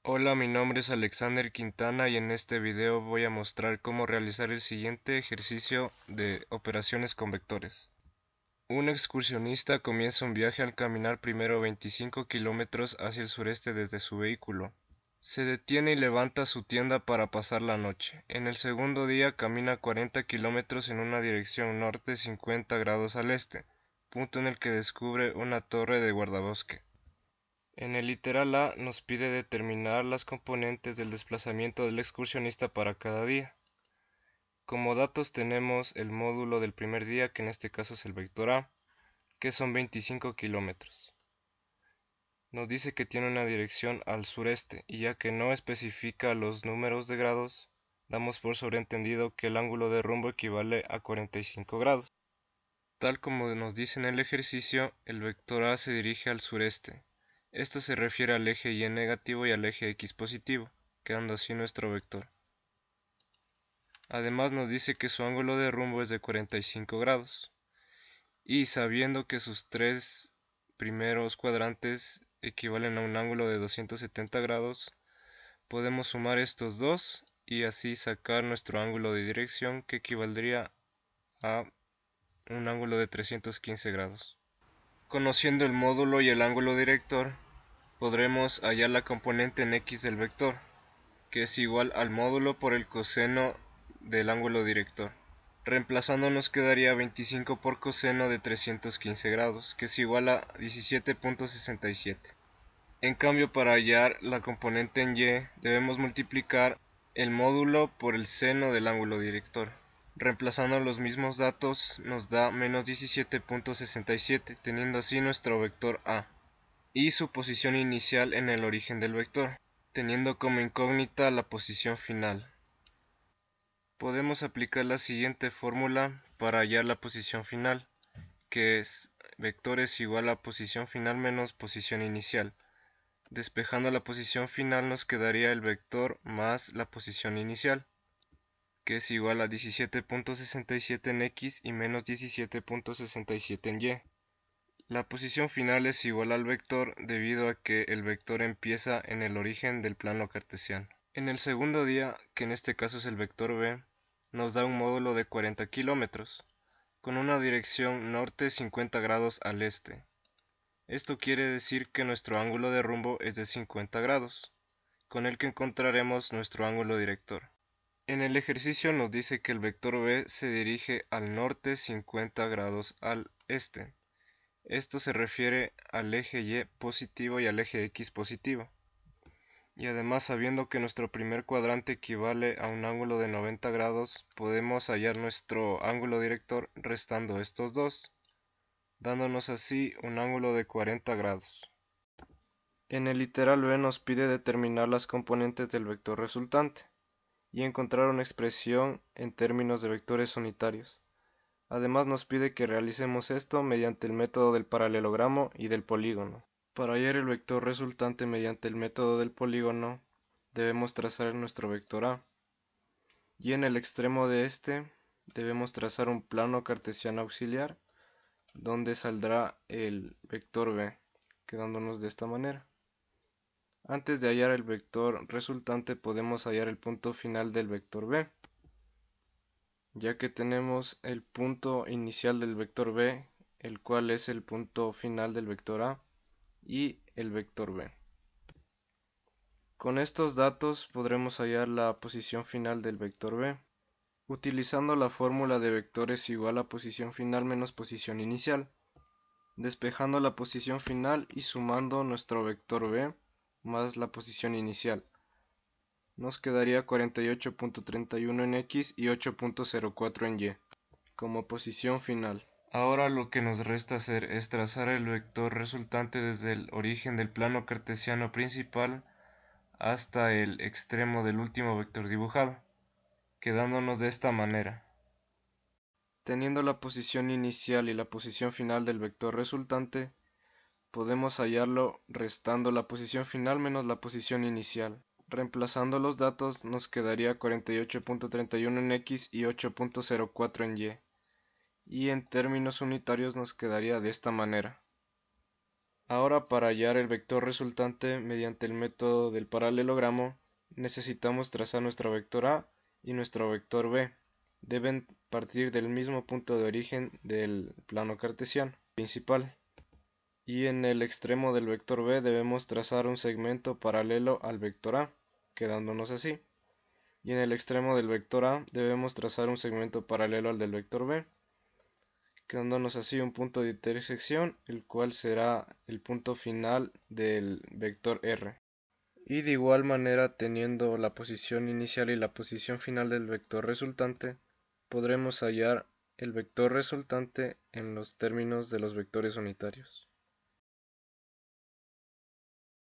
Hola, mi nombre es Alexander Quintana y en este video voy a mostrar cómo realizar el siguiente ejercicio de operaciones con vectores. Un excursionista comienza un viaje al caminar primero 25 kilómetros hacia el sureste desde su vehículo. Se detiene y levanta su tienda para pasar la noche. En el segundo día camina 40 kilómetros en una dirección norte 50 grados al este, punto en el que descubre una torre de guardabosque. En el literal A nos pide determinar las componentes del desplazamiento del excursionista para cada día. Como datos tenemos el módulo del primer día, que en este caso es el vector A, que son 25 kilómetros. Nos dice que tiene una dirección al sureste, y ya que no especifica los números de grados, damos por sobreentendido que el ángulo de rumbo equivale a 45 grados. Tal como nos dice en el ejercicio, el vector A se dirige al sureste. Esto se refiere al eje Y negativo y al eje X positivo, quedando así nuestro vector. Además nos dice que su ángulo de rumbo es de 45 grados. Y sabiendo que sus tres primeros cuadrantes equivalen a un ángulo de 270 grados, podemos sumar estos dos y así sacar nuestro ángulo de dirección, que equivaldría a un ángulo de 315 grados. Conociendo el módulo y el ángulo director, podremos hallar la componente en X del vector, que es igual al módulo por el coseno del ángulo director. Reemplazando nos quedaría 25 por coseno de 315 grados, que es igual a 17.67. En cambio, para hallar la componente en Y, debemos multiplicar el módulo por el seno del ángulo director. Reemplazando los mismos datos nos da menos 17.67, teniendo así nuestro vector A y su posición inicial en el origen del vector, teniendo como incógnita la posición final. Podemos aplicar la siguiente fórmula para hallar la posición final, que es vector es igual a posición final menos posición inicial. Despejando la posición final nos quedaría el vector más la posición inicial, que es igual a 17.67 en X y menos 17.67 en Y. La posición final es igual al vector debido a que el vector empieza en el origen del plano cartesiano. En el segundo día, que en este caso es el vector B, nos da un módulo de 40 kilómetros, con una dirección norte 50 grados al este. Esto quiere decir que nuestro ángulo de rumbo es de 50 grados, con el que encontraremos nuestro ángulo director. En el ejercicio nos dice que el vector B se dirige al norte 50 grados al este. Esto se refiere al eje Y positivo y al eje X positivo. Y además, sabiendo que nuestro primer cuadrante equivale a un ángulo de 90 grados, podemos hallar nuestro ángulo director restando estos dos, dándonos así un ángulo de 40 grados. En el literal B nos pide determinar las componentes del vector resultante y encontrar una expresión en términos de vectores unitarios. Además nos pide que realicemos esto mediante el método del paralelogramo y del polígono. Para hallar el vector resultante mediante el método del polígono, debemos trazar nuestro vector A, y en el extremo de este debemos trazar un plano cartesiano auxiliar, donde saldrá el vector B, quedándonos de esta manera. Antes de hallar el vector resultante podemos hallar el punto final del vector B, ya que tenemos el punto inicial del vector B, el cual es el punto final del vector A, y el vector B. Con estos datos podremos hallar la posición final del vector B, utilizando la fórmula de vectores igual a posición final menos posición inicial, despejando la posición final y sumando nuestro vector B más la posición inicial. Nos quedaría 48.31 en X y 8.04 en Y, como posición final. Ahora lo que nos resta hacer es trazar el vector resultante desde el origen del plano cartesiano principal hasta el extremo del último vector dibujado, quedándonos de esta manera. Teniendo la posición inicial y la posición final del vector resultante, podemos hallarlo restando la posición final menos la posición inicial. Reemplazando los datos nos quedaría 48.31 en X y 8.04 en Y. Y en términos unitarios nos quedaría de esta manera. Ahora, para hallar el vector resultante mediante el método del paralelogramo, necesitamos trazar nuestro vector A y nuestro vector B. Deben partir del mismo punto de origen del plano cartesiano principal. Y en el extremo del vector B debemos trazar un segmento paralelo al vector A, quedándonos así. Y en el extremo del vector A debemos trazar un segmento paralelo al del vector B, quedándonos así un punto de intersección, el cual será el punto final del vector R. Y de igual manera, teniendo la posición inicial y la posición final del vector resultante, podremos hallar el vector resultante en los términos de los vectores unitarios.